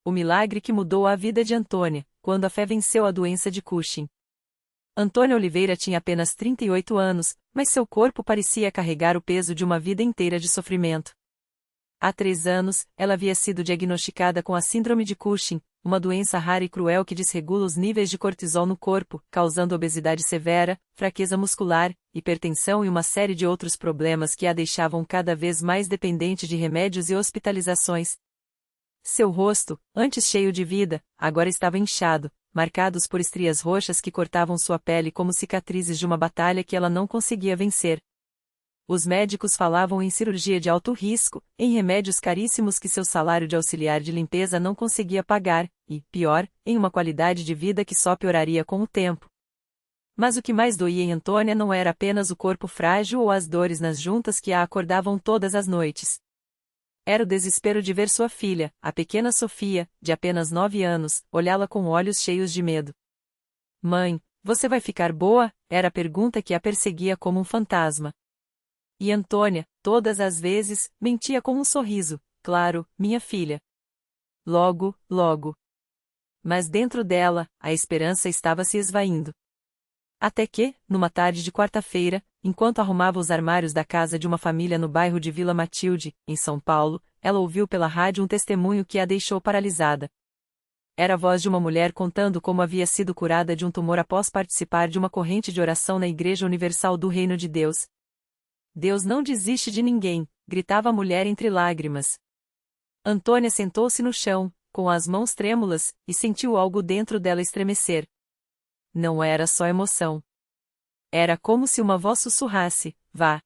O milagre que mudou a vida de Antônia, quando a fé venceu a doença de Cushing. Antônia Oliveira tinha apenas 38 anos, mas seu corpo parecia carregar o peso de uma vida inteira de sofrimento. Há 3 anos, ela havia sido diagnosticada com a síndrome de Cushing, uma doença rara e cruel que desregula os níveis de cortisol no corpo, causando obesidade severa, fraqueza muscular, hipertensão e uma série de outros problemas que a deixavam cada vez mais dependente de remédios e hospitalizações. Seu rosto, antes cheio de vida, agora estava inchado, marcados por estrias roxas que cortavam sua pele como cicatrizes de uma batalha que ela não conseguia vencer. Os médicos falavam em cirurgia de alto risco, em remédios caríssimos que seu salário de auxiliar de limpeza não conseguia pagar, e, pior, em uma qualidade de vida que só pioraria com o tempo. Mas o que mais doía em Antônia não era apenas o corpo frágil ou as dores nas juntas que a acordavam todas as noites. Era o desespero de ver sua filha, a pequena Sofia, de apenas 9 anos, olhá-la com olhos cheios de medo. Mãe, você vai ficar boa? Era a pergunta que a perseguia como um fantasma. E Antônia, todas as vezes, mentia com um sorriso, claro, minha filha. Logo, logo. Mas dentro dela, a esperança estava se esvaindo. Até que, numa tarde de quarta-feira, enquanto arrumava os armários da casa de uma família no bairro de Vila Matilde, em São Paulo, ela ouviu pela rádio um testemunho que a deixou paralisada. Era a voz de uma mulher contando como havia sido curada de um tumor após participar de uma corrente de oração na Igreja Universal do Reino de Deus. Deus não desiste de ninguém, gritava a mulher entre lágrimas. Antônia sentou-se no chão, com as mãos trêmulas, e sentiu algo dentro dela estremecer. Não era só emoção. Era como se uma voz sussurrasse: vá.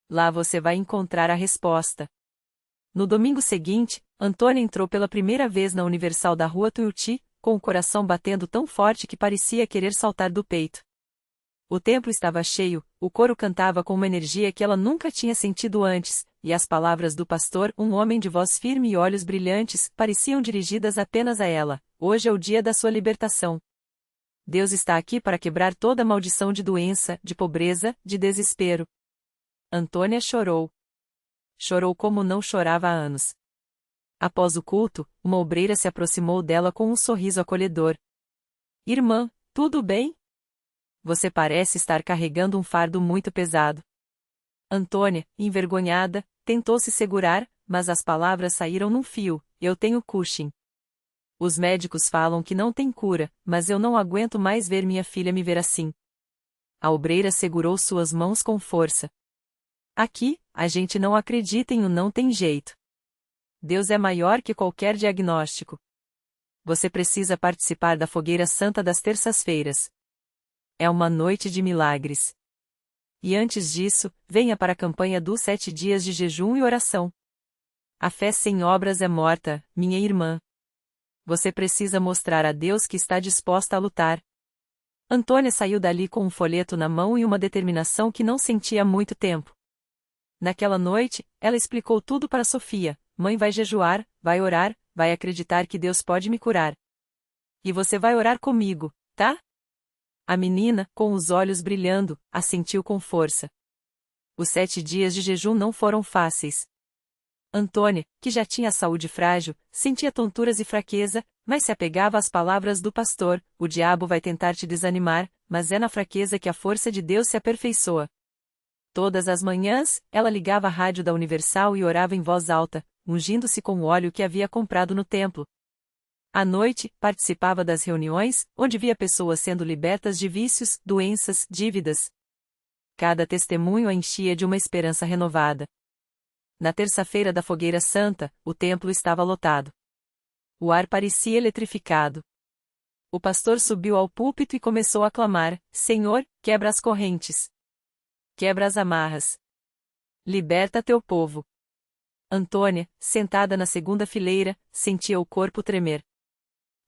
Lá você vai encontrar a resposta. No domingo seguinte, Antônia entrou pela primeira vez na Universal da Rua Tuiuti, com o coração batendo tão forte que parecia querer saltar do peito. O templo estava cheio, o coro cantava com uma energia que ela nunca tinha sentido antes, e as palavras do pastor, um homem de voz firme e olhos brilhantes, pareciam dirigidas apenas a ela: hoje é o dia da sua libertação. Deus está aqui para quebrar toda maldição de doença, de pobreza, de desespero. Antônia chorou. Chorou como não chorava há anos. Após o culto, uma obreira se aproximou dela com um sorriso acolhedor. Irmã, tudo bem? Você parece estar carregando um fardo muito pesado. Antônia, envergonhada, tentou se segurar, mas as palavras saíram num fio: eu tenho Cushing. Os médicos falam que não tem cura, mas eu não aguento mais ver minha filha me ver assim. A obreira segurou suas mãos com força. Aqui, a gente não acredita em não tem jeito. Deus é maior que qualquer diagnóstico. Você precisa participar da Fogueira Santa das terças-feiras. É uma noite de milagres. E antes disso, venha para a campanha dos 7 dias de jejum e oração. A fé sem obras é morta, minha irmã. Você precisa mostrar a Deus que está disposta a lutar. Antônia saiu dali com um folheto na mão e uma determinação que não sentia há muito tempo. Naquela noite, ela explicou tudo para Sofia: mãe vai jejuar, vai orar, vai acreditar que Deus pode me curar. E você vai orar comigo, tá? A menina, com os olhos brilhando, assentiu com força. Os 7 dias de jejum não foram fáceis. Antônia, que já tinha saúde frágil, sentia tonturas e fraqueza, mas se apegava às palavras do pastor: o diabo vai tentar te desanimar, mas é na fraqueza que a força de Deus se aperfeiçoa. Todas as manhãs, ela ligava a rádio da Universal e orava em voz alta, ungindo-se com o óleo que havia comprado no templo. À noite, participava das reuniões, onde via pessoas sendo libertas de vícios, doenças, dívidas. Cada testemunho a enchia de uma esperança renovada. Na terça-feira da Fogueira Santa, o templo estava lotado. O ar parecia eletrificado. O pastor subiu ao púlpito e começou a clamar: Senhor, quebra as correntes. Quebra as amarras. Liberta teu povo. Antônia, sentada na segunda fileira, sentia o corpo tremer.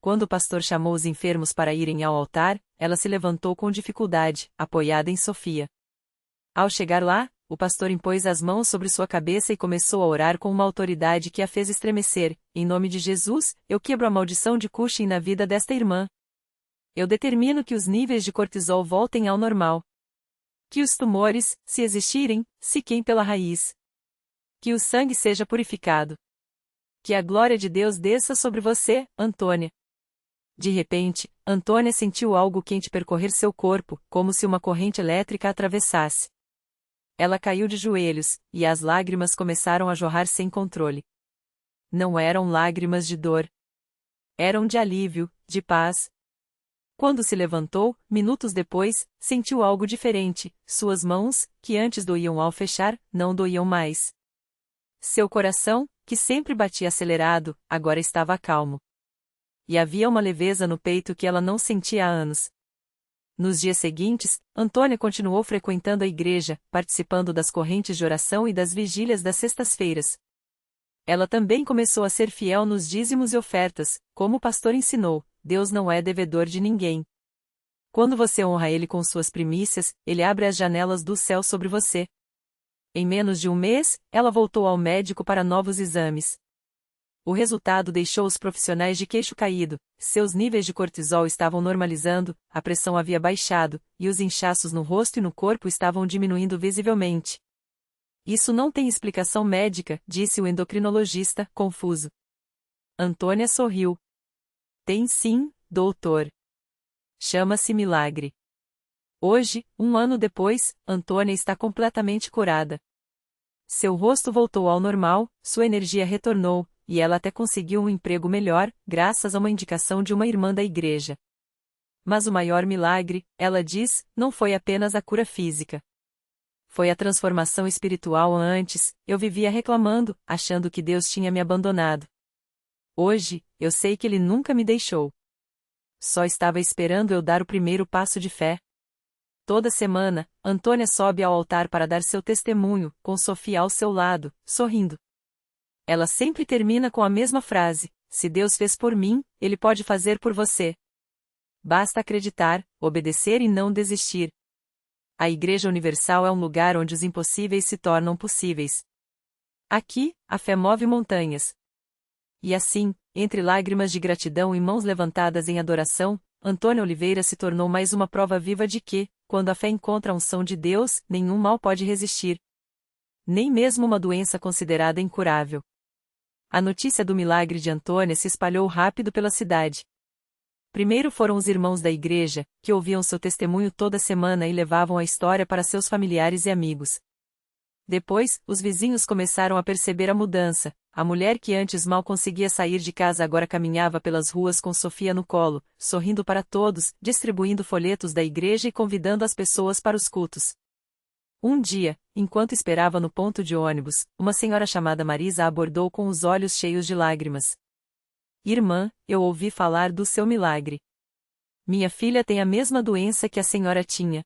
Quando o pastor chamou os enfermos para irem ao altar, ela se levantou com dificuldade, apoiada em Sofia. Ao chegar lá, o pastor impôs as mãos sobre sua cabeça e começou a orar com uma autoridade que a fez estremecer: em nome de Jesus, eu quebro a maldição de Cushing na vida desta irmã. Eu determino que os níveis de cortisol voltem ao normal. Que os tumores, se existirem, sequem pela raiz. Que o sangue seja purificado. Que a glória de Deus desça sobre você, Antônia. De repente, Antônia sentiu algo quente percorrer seu corpo, como se uma corrente elétrica a atravessasse. Ela caiu de joelhos, e as lágrimas começaram a jorrar sem controle. Não eram lágrimas de dor. Eram de alívio, de paz. Quando se levantou, minutos depois, sentiu algo diferente: suas mãos, que antes doíam ao fechar, não doíam mais. Seu coração, que sempre batia acelerado, agora estava calmo. E havia uma leveza no peito que ela não sentia há anos. Nos dias seguintes, Antônia continuou frequentando a igreja, participando das correntes de oração e das vigílias das sextas-feiras. Ela também começou a ser fiel nos dízimos e ofertas, como o pastor ensinou: Deus não é devedor de ninguém. Quando você honra Ele com suas primícias, Ele abre as janelas do céu sobre você. Em menos de um mês, ela voltou ao médico para novos exames. O resultado deixou os profissionais de queixo caído: seus níveis de cortisol estavam normalizando, a pressão havia baixado, e os inchaços no rosto e no corpo estavam diminuindo visivelmente. Isso não tem explicação médica, disse o endocrinologista, confuso. Antônia sorriu. Tem sim, doutor. Chama-se milagre. Hoje, um ano depois, Antônia está completamente curada. Seu rosto voltou ao normal, sua energia retornou, e ela até conseguiu um emprego melhor, graças a uma indicação de uma irmã da igreja. Mas o maior milagre, ela diz, não foi apenas a cura física. Foi a transformação espiritual. Antes, eu vivia reclamando, achando que Deus tinha me abandonado. Hoje, eu sei que Ele nunca me deixou. Só estava esperando eu dar o primeiro passo de fé. Toda semana, Antônia sobe ao altar para dar seu testemunho, com Sofia ao seu lado, sorrindo. Ela sempre termina com a mesma frase: se Deus fez por mim, Ele pode fazer por você. Basta acreditar, obedecer e não desistir. A Igreja Universal é um lugar onde os impossíveis se tornam possíveis. Aqui, a fé move montanhas. E assim, entre lágrimas de gratidão e mãos levantadas em adoração, Antônia Oliveira se tornou mais uma prova viva de que, quando a fé encontra a unção de Deus, nenhum mal pode resistir. Nem mesmo uma doença considerada incurável. A notícia do milagre de Antônia se espalhou rápido pela cidade. Primeiro foram os irmãos da igreja, que ouviam seu testemunho toda semana e levavam a história para seus familiares e amigos. Depois, os vizinhos começaram a perceber a mudança. A mulher que antes mal conseguia sair de casa agora caminhava pelas ruas com Sofia no colo, sorrindo para todos, distribuindo folhetos da igreja e convidando as pessoas para os cultos. Um dia, enquanto esperava no ponto de ônibus, uma senhora chamada Marisa a abordou com os olhos cheios de lágrimas. Irmã, eu ouvi falar do seu milagre. Minha filha tem a mesma doença que a senhora tinha.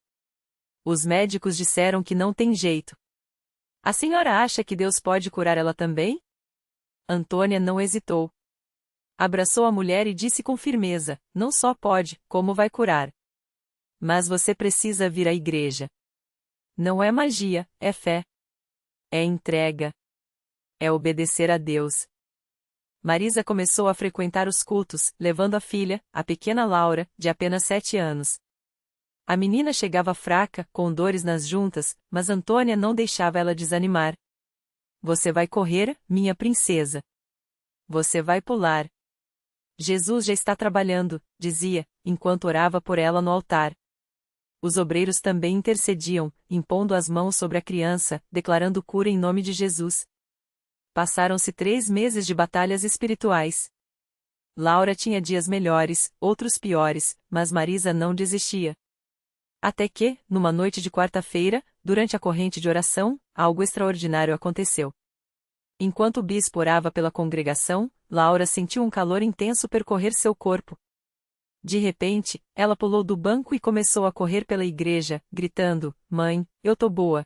Os médicos disseram que não tem jeito. A senhora acha que Deus pode curar ela também? Antônia não hesitou. Abraçou a mulher e disse com firmeza: não só pode, como vai curar. Mas você precisa vir à igreja. Não é magia, é fé. É entrega. É obedecer a Deus. Marisa começou a frequentar os cultos, levando a filha, a pequena Laura, de apenas 7 anos. A menina chegava fraca, com dores nas juntas, mas Antônia não deixava ela desanimar. Você vai correr, minha princesa. Você vai pular. Jesus já está trabalhando, dizia, enquanto orava por ela no altar. Os obreiros também intercediam, impondo as mãos sobre a criança, declarando cura em nome de Jesus. Passaram-se 3 meses de batalhas espirituais. Laura tinha dias melhores, outros piores, mas Marisa não desistia. Até que, numa noite de quarta-feira, durante a corrente de oração, algo extraordinário aconteceu. Enquanto o bispo orava pela congregação, Laura sentiu um calor intenso percorrer seu corpo. De repente, ela pulou do banco e começou a correr pela igreja, gritando: Mãe, eu tô boa.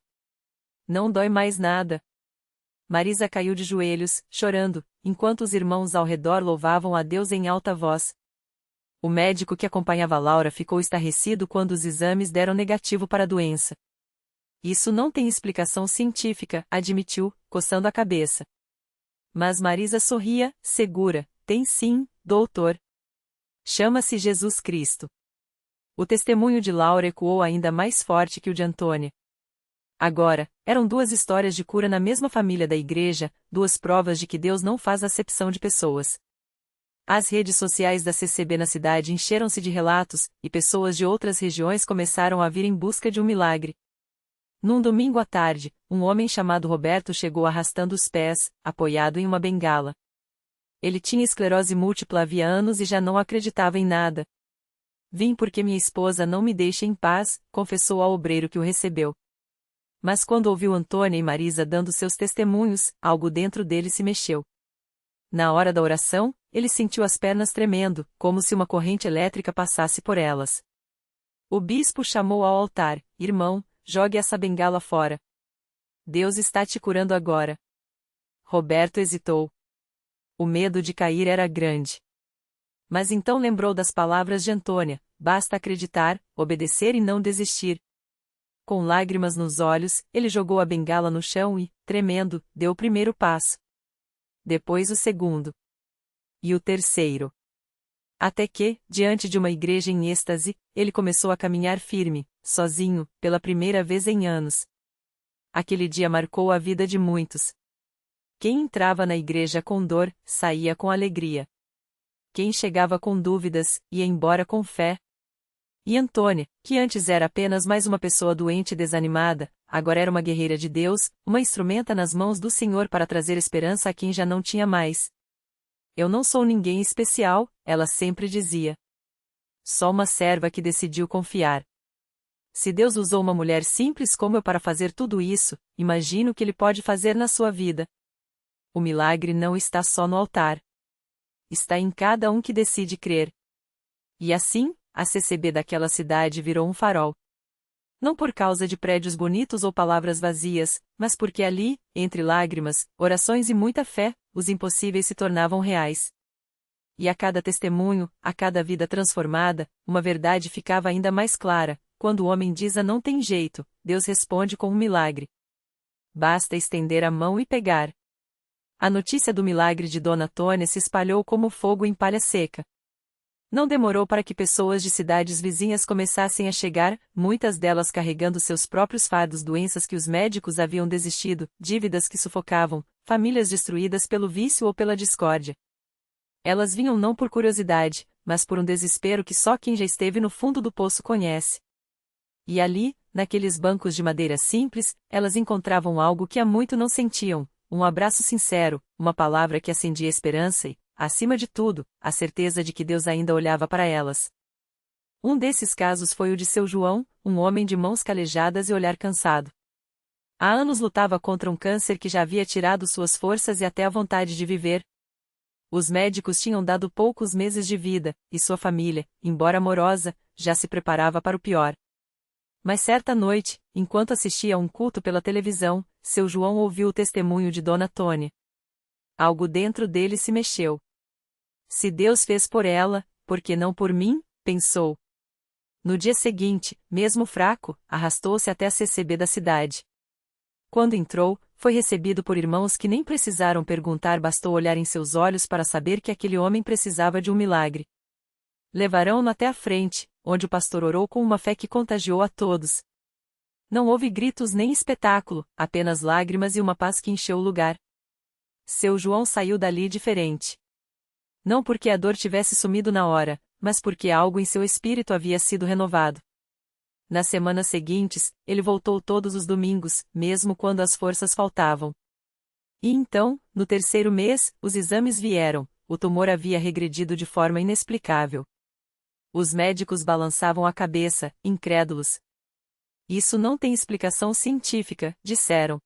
Não dói mais nada. Marisa caiu de joelhos, chorando, enquanto os irmãos ao redor louvavam a Deus em alta voz. O médico que acompanhava Laura ficou estarrecido quando os exames deram negativo para a doença. Isso não tem explicação científica, admitiu, coçando a cabeça. Mas Marisa sorria, segura: tem sim, doutor. Chama-se Jesus Cristo. O testemunho de Laura ecoou ainda mais forte que o de Antônia. Agora, eram duas histórias de cura na mesma família da igreja, duas provas de que Deus não faz acepção de pessoas. As redes sociais da CCB na cidade encheram-se de relatos, e pessoas de outras regiões começaram a vir em busca de um milagre. Num domingo à tarde, um homem chamado Roberto chegou arrastando os pés, apoiado em uma bengala. Ele tinha esclerose múltipla havia anos e já não acreditava em nada. Vim porque minha esposa não me deixa em paz, confessou ao obreiro que o recebeu. Mas quando ouviu Antônia e Marisa dando seus testemunhos, algo dentro dele se mexeu. Na hora da oração, ele sentiu as pernas tremendo, como se uma corrente elétrica passasse por elas. O bispo chamou ao altar: irmão, jogue essa bengala fora. Deus está te curando agora. Roberto hesitou. O medo de cair era grande. Mas então lembrou das palavras de Antônia: basta acreditar, obedecer e não desistir. Com lágrimas nos olhos, ele jogou a bengala no chão e, tremendo, deu o primeiro passo. Depois o segundo. E o terceiro. Até que, diante de uma igreja em êxtase, ele começou a caminhar firme, sozinho, pela primeira vez em anos. Aquele dia marcou a vida de muitos. Quem entrava na igreja com dor, saía com alegria. Quem chegava com dúvidas, ia embora com fé. E Antônia, que antes era apenas mais uma pessoa doente e desanimada, agora era uma guerreira de Deus, uma instrumenta nas mãos do Senhor para trazer esperança a quem já não tinha mais. Eu não sou ninguém especial, ela sempre dizia. Só uma serva que decidiu confiar. Se Deus usou uma mulher simples como eu para fazer tudo isso, imagino o que Ele pode fazer na sua vida. O milagre não está só no altar. Está em cada um que decide crer. E assim, a CCB daquela cidade virou um farol. Não por causa de prédios bonitos ou palavras vazias, mas porque ali, entre lágrimas, orações e muita fé, os impossíveis se tornavam reais. E a cada testemunho, a cada vida transformada, uma verdade ficava ainda mais clara: quando o homem diz não tem jeito, Deus responde com um milagre. Basta estender a mão e pegar. A notícia do milagre de Dona Tônia se espalhou como fogo em palha seca. Não demorou para que pessoas de cidades vizinhas começassem a chegar, muitas delas carregando seus próprios fardos, doenças que os médicos haviam desistido, dívidas que sufocavam, famílias destruídas pelo vício ou pela discórdia. Elas vinham não por curiosidade, mas por um desespero que só quem já esteve no fundo do poço conhece. E ali, naqueles bancos de madeira simples, elas encontravam algo que há muito não sentiam: um abraço sincero, uma palavra que acendia esperança e, acima de tudo, a certeza de que Deus ainda olhava para elas. Um desses casos foi o de seu João, um homem de mãos calejadas e olhar cansado. Há anos lutava contra um câncer que já havia tirado suas forças e até a vontade de viver. Os médicos tinham dado poucos meses de vida, e sua família, embora amorosa, já se preparava para o pior. Mas certa noite, enquanto assistia a um culto pela televisão, seu João ouviu o testemunho de Dona Tônia. Algo dentro dele se mexeu. Se Deus fez por ela, por que não por mim? Pensou. No dia seguinte, mesmo fraco, arrastou-se até a CCB da cidade. Quando entrou, foi recebido por irmãos que nem precisaram perguntar, bastou olhar em seus olhos para saber que aquele homem precisava de um milagre. Levaram-no até a frente, onde o pastor orou com uma fé que contagiou a todos. Não houve gritos nem espetáculo, apenas lágrimas e uma paz que encheu o lugar. Seu João saiu dali diferente. Não porque a dor tivesse sumido na hora, mas porque algo em seu espírito havia sido renovado. Nas semanas seguintes, ele voltou todos os domingos, mesmo quando as forças faltavam. E então, no terceiro mês, os exames vieram: o tumor havia regredido de forma inexplicável. Os médicos balançavam a cabeça, incrédulos. Isso não tem explicação científica, disseram.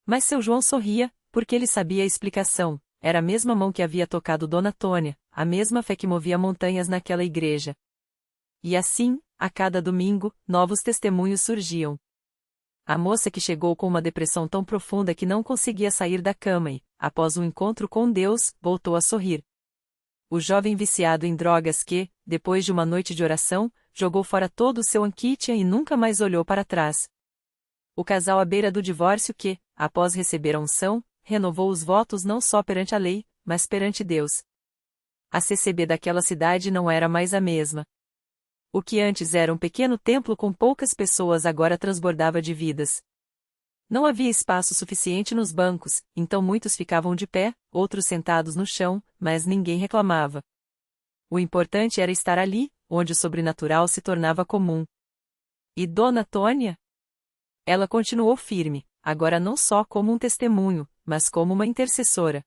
Mas seu João sorria, porque ele sabia a explicação: era a mesma mão que havia tocado Dona Tônia, a mesma fé que movia montanhas naquela igreja. E assim, a cada domingo, novos testemunhos surgiam. A moça que chegou com uma depressão tão profunda que não conseguia sair da cama e, após um encontro com Deus, voltou a sorrir. O jovem viciado em drogas que, depois de uma noite de oração, jogou fora todo o seu Anquitia e nunca mais olhou para trás. O casal à beira do divórcio que, após receber a unção, renovou os votos não só perante a lei, mas perante Deus. A CCB daquela cidade não era mais a mesma. O que antes era um pequeno templo com poucas pessoas agora transbordava de vidas. Não havia espaço suficiente nos bancos, então muitos ficavam de pé, outros sentados no chão, mas ninguém reclamava. O importante era estar ali, onde o sobrenatural se tornava comum. E Dona Tônia? Ela continuou firme, agora não só como um testemunho, mas como uma intercessora.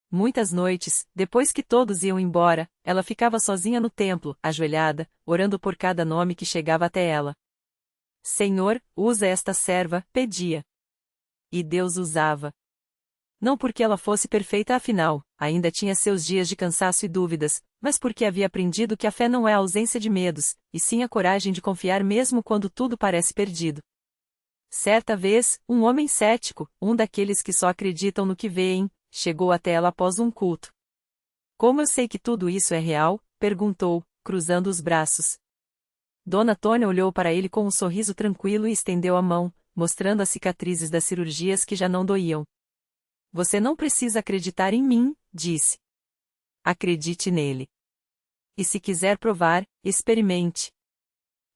Muitas noites, depois que todos iam embora, ela ficava sozinha no templo, ajoelhada, orando por cada nome que chegava até ela. Senhor, usa esta serva, pedia. E Deus usava. Não porque ela fosse perfeita afinal, ainda tinha seus dias de cansaço e dúvidas, mas porque havia aprendido que a fé não é a ausência de medos, e sim a coragem de confiar mesmo quando tudo parece perdido. Certa vez, um homem cético, um daqueles que só acreditam no que veem, chegou até ela após um culto. Como eu sei que tudo isso é real? Perguntou, cruzando os braços. Dona Tônia olhou para ele com um sorriso tranquilo e estendeu a mão, mostrando as cicatrizes das cirurgias que já não doíam. Você não precisa acreditar em mim, disse. Acredite nele. E se quiser provar, experimente.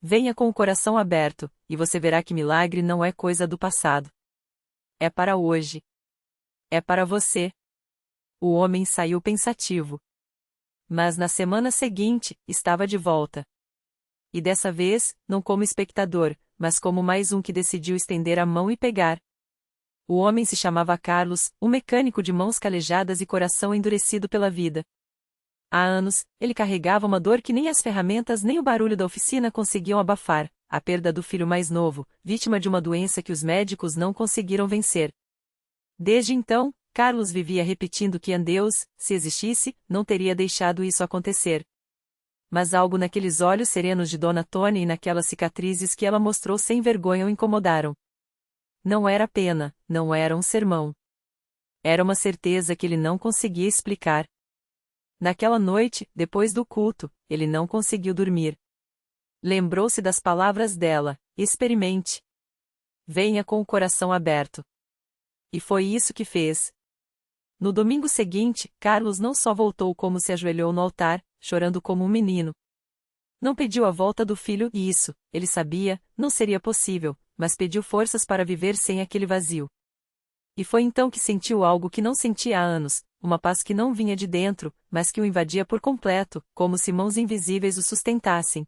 Venha com o coração aberto, e você verá que milagre não é coisa do passado. É para hoje. É para você. O homem saiu pensativo. Mas na semana seguinte, estava de volta. E dessa vez, não como espectador, mas como mais um que decidiu estender a mão e pegar. O homem se chamava Carlos, um mecânico de mãos calejadas e coração endurecido pela vida. Há anos, ele carregava uma dor que nem as ferramentas nem o barulho da oficina conseguiam abafar, a perda do filho mais novo, vítima de uma doença que os médicos não conseguiram vencer. Desde então, Carlos vivia repetindo que Deus, se existisse, não teria deixado isso acontecer. Mas algo naqueles olhos serenos de Dona Tônia e naquelas cicatrizes que ela mostrou sem vergonha o incomodaram. Não era pena, não era um sermão. Era uma certeza que ele não conseguia explicar. Naquela noite, depois do culto, ele não conseguiu dormir. Lembrou-se das palavras dela: experimente. Venha com o coração aberto. E foi isso que fez. No domingo seguinte, Carlos não só voltou como se ajoelhou no altar, chorando como um menino. Não pediu a volta do filho e isso, ele sabia, não seria possível, mas pediu forças para viver sem aquele vazio. E foi então que sentiu algo que não sentia há anos, uma paz que não vinha de dentro, mas que o invadia por completo, como se mãos invisíveis o sustentassem.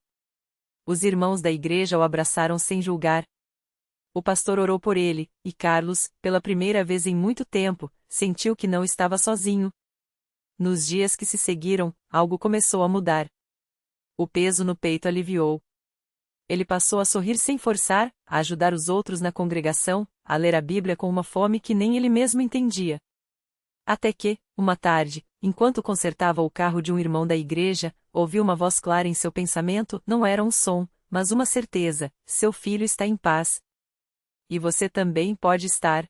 Os irmãos da igreja o abraçaram sem julgar. O pastor orou por ele, e Carlos, pela primeira vez em muito tempo, sentiu que não estava sozinho. Nos dias que se seguiram, algo começou a mudar. O peso no peito aliviou. Ele passou a sorrir sem forçar, a ajudar os outros na congregação, a ler a Bíblia com uma fome que nem ele mesmo entendia. Até que, uma tarde, enquanto consertava o carro de um irmão da igreja, ouviu uma voz clara em seu pensamento, não era um som, mas uma certeza: seu filho está em paz. E você também pode estar.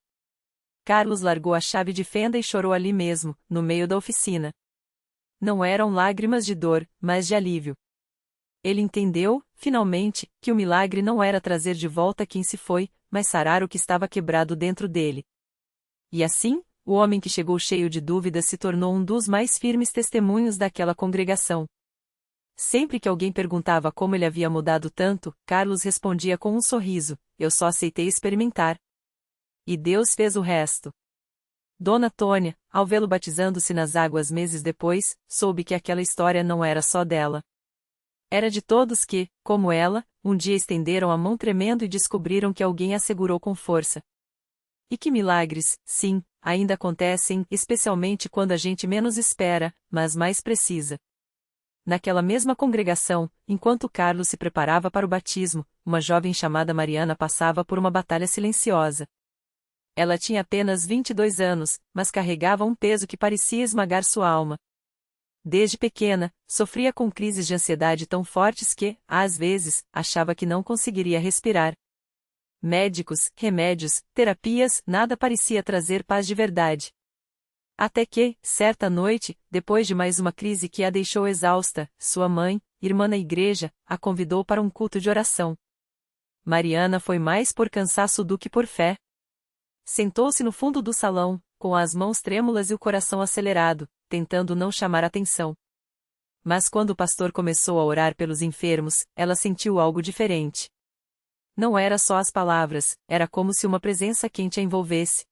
Carlos largou a chave de fenda e chorou ali mesmo, no meio da oficina. Não eram lágrimas de dor, mas de alívio. Ele entendeu, finalmente, que o milagre não era trazer de volta quem se foi, mas sarar o que estava quebrado dentro dele. E assim, o homem que chegou cheio de dúvidas se tornou um dos mais firmes testemunhos daquela congregação. Sempre que alguém perguntava como ele havia mudado tanto, Carlos respondia com um sorriso: eu só aceitei experimentar. E Deus fez o resto. Dona Tônia, ao vê-lo batizando-se nas águas meses depois, soube que aquela história não era só dela. Era de todos que, como ela, um dia estenderam a mão tremendo e descobriram que alguém a segurou com força. E que milagres, sim, ainda acontecem, especialmente quando a gente menos espera, mas mais precisa. Naquela mesma congregação, enquanto Carlos se preparava para o batismo, uma jovem chamada Mariana passava por uma batalha silenciosa. Ela tinha apenas 22 anos, mas carregava um peso que parecia esmagar sua alma. Desde pequena, sofria com crises de ansiedade tão fortes que, às vezes, achava que não conseguiria respirar. Médicos, remédios, terapias, nada parecia trazer paz de verdade. Até que, certa noite, depois de mais uma crise que a deixou exausta, sua mãe, irmã na igreja, a convidou para um culto de oração. Mariana foi mais por cansaço do que por fé. Sentou-se no fundo do salão, com as mãos trêmulas e o coração acelerado, tentando não chamar atenção. Mas quando o pastor começou a orar pelos enfermos, ela sentiu algo diferente. Não era só as palavras, era como se uma presença quente a envolvesse.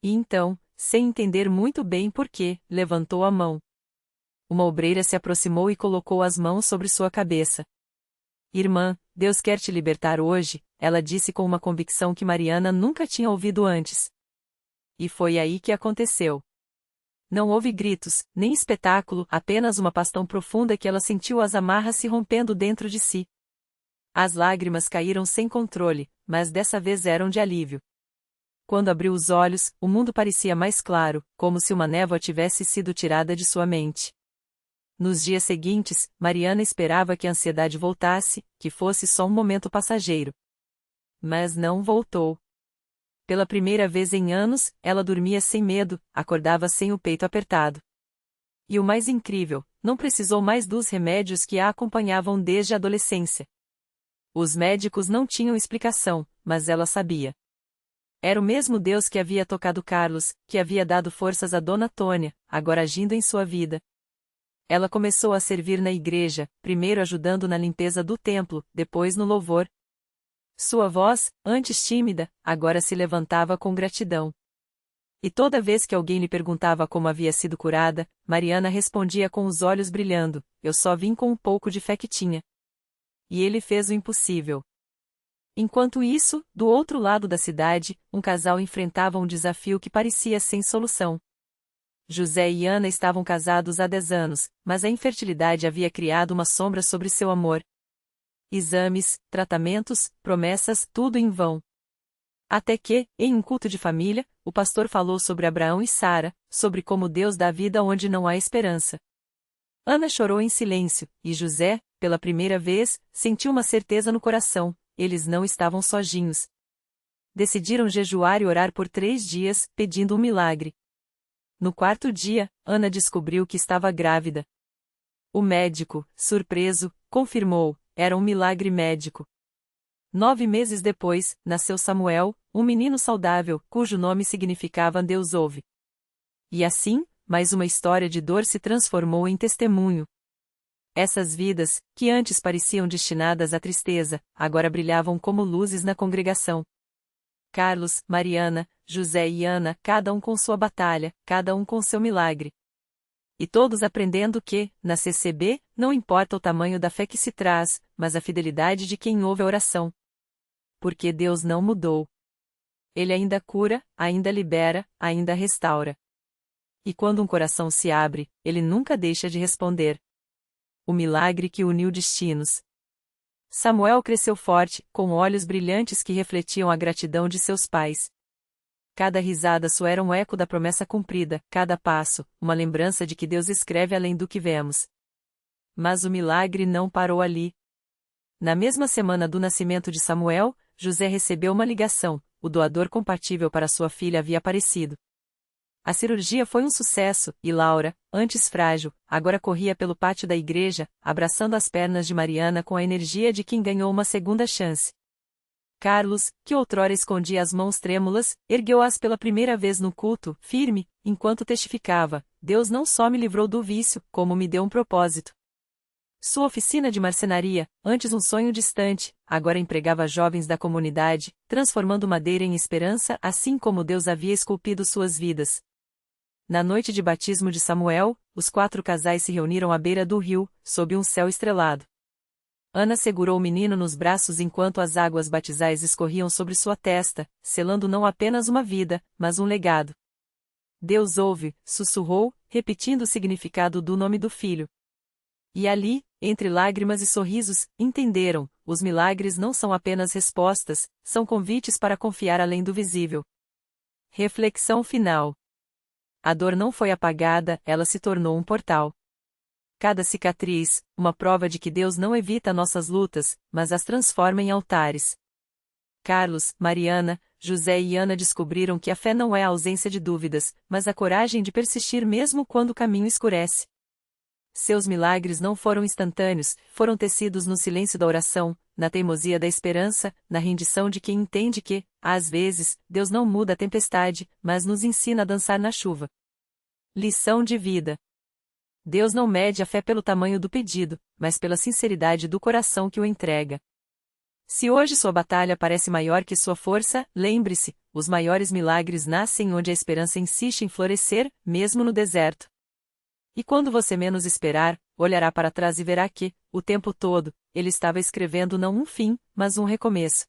E então, sem entender muito bem por quê, levantou a mão. Uma obreira se aproximou e colocou as mãos sobre sua cabeça. Irmã, Deus quer te libertar hoje, ela disse com uma convicção que Mariana nunca tinha ouvido antes. E foi aí que aconteceu. Não houve gritos, nem espetáculo, apenas uma paz tão profunda que ela sentiu as amarras se rompendo dentro de si. As lágrimas caíram sem controle, mas dessa vez eram de alívio. Quando abriu os olhos, o mundo parecia mais claro, como se uma névoa tivesse sido tirada de sua mente. Nos dias seguintes, Mariana esperava que a ansiedade voltasse, que fosse só um momento passageiro. Mas não voltou. Pela primeira vez em anos, ela dormia sem medo, acordava sem o peito apertado. E o mais incrível, não precisou mais dos remédios que a acompanhavam desde a adolescência. Os médicos não tinham explicação, mas ela sabia. Era o mesmo Deus que havia tocado Carlos, que havia dado forças a Dona Tônia, agora agindo em sua vida. Ela começou a servir na igreja, primeiro ajudando na limpeza do templo, depois no louvor. Sua voz, antes tímida, agora se levantava com gratidão. E toda vez que alguém lhe perguntava como havia sido curada, Mariana respondia com os olhos brilhando: eu só vim com um pouco de fé que tinha. E ele fez o impossível. Enquanto isso, do outro lado da cidade, um casal enfrentava um desafio que parecia sem solução. José e Ana estavam casados há 10 anos, mas a infertilidade havia criado uma sombra sobre seu amor. Exames, tratamentos, promessas, tudo em vão. Até que, em um culto de família, o pastor falou sobre Abraão e Sara, sobre como Deus dá vida onde não há esperança. Ana chorou em silêncio, e José, pela primeira vez, sentiu uma certeza no coração: eles não estavam sozinhos. Decidiram jejuar e orar por 3 dias, pedindo um milagre. No 4º dia, Ana descobriu que estava grávida. O médico, surpreso, confirmou: era um milagre médico. 9 meses depois, nasceu Samuel, um menino saudável, cujo nome significava Deus ouve. E assim, mais uma história de dor se transformou em testemunho. Essas vidas, que antes pareciam destinadas à tristeza, agora brilhavam como luzes na congregação. Carlos, Mariana, José e Ana, cada um com sua batalha, cada um com seu milagre. E todos aprendendo que, na CCB, não importa o tamanho da fé que se traz, mas a fidelidade de quem ouve a oração. Porque Deus não mudou. Ele ainda cura, ainda libera, ainda restaura. E quando um coração se abre, ele nunca deixa de responder. O milagre que uniu destinos. Samuel cresceu forte, com olhos brilhantes que refletiam a gratidão de seus pais. Cada risada sua era um eco da promessa cumprida, cada passo, uma lembrança de que Deus escreve além do que vemos. Mas o milagre não parou ali. Na mesma semana do nascimento de Samuel, José recebeu uma ligação: o doador compatível para sua filha havia aparecido. A cirurgia foi um sucesso, e Laura, antes frágil, agora corria pelo pátio da igreja, abraçando as pernas de Mariana com a energia de quem ganhou uma segunda chance. Carlos, que outrora escondia as mãos trêmulas, ergueu-as pela primeira vez no culto, firme, enquanto testificava: Deus não só me livrou do vício, como me deu um propósito. Sua oficina de marcenaria, antes um sonho distante, agora empregava jovens da comunidade, transformando madeira em esperança, assim como Deus havia esculpido suas vidas. Na noite de batismo de Samuel, os 4 casais se reuniram à beira do rio, sob um céu estrelado. Ana segurou o menino nos braços enquanto as águas batisais escorriam sobre sua testa, selando não apenas uma vida, mas um legado. Deus ouve, sussurrou, repetindo o significado do nome do filho. E ali, entre lágrimas e sorrisos, entenderam: os milagres não são apenas respostas, são convites para confiar além do visível. Reflexão final. A dor não foi apagada, ela se tornou um portal. Cada cicatriz, uma prova de que Deus não evita nossas lutas, mas as transforma em altares. Carlos, Mariana, José e Ana descobriram que a fé não é a ausência de dúvidas, mas a coragem de persistir mesmo quando o caminho escurece. Seus milagres não foram instantâneos, foram tecidos no silêncio da oração, na teimosia da esperança, na rendição de quem entende que, às vezes, Deus não muda a tempestade, mas nos ensina a dançar na chuva. Lição de vida. Deus não mede a fé pelo tamanho do pedido, mas pela sinceridade do coração que o entrega. Se hoje sua batalha parece maior que sua força, lembre-se, os maiores milagres nascem onde a esperança insiste em florescer, mesmo no deserto. E quando você menos esperar, olhará para trás e verá que, o tempo todo, ele estava escrevendo não um fim, mas um recomeço.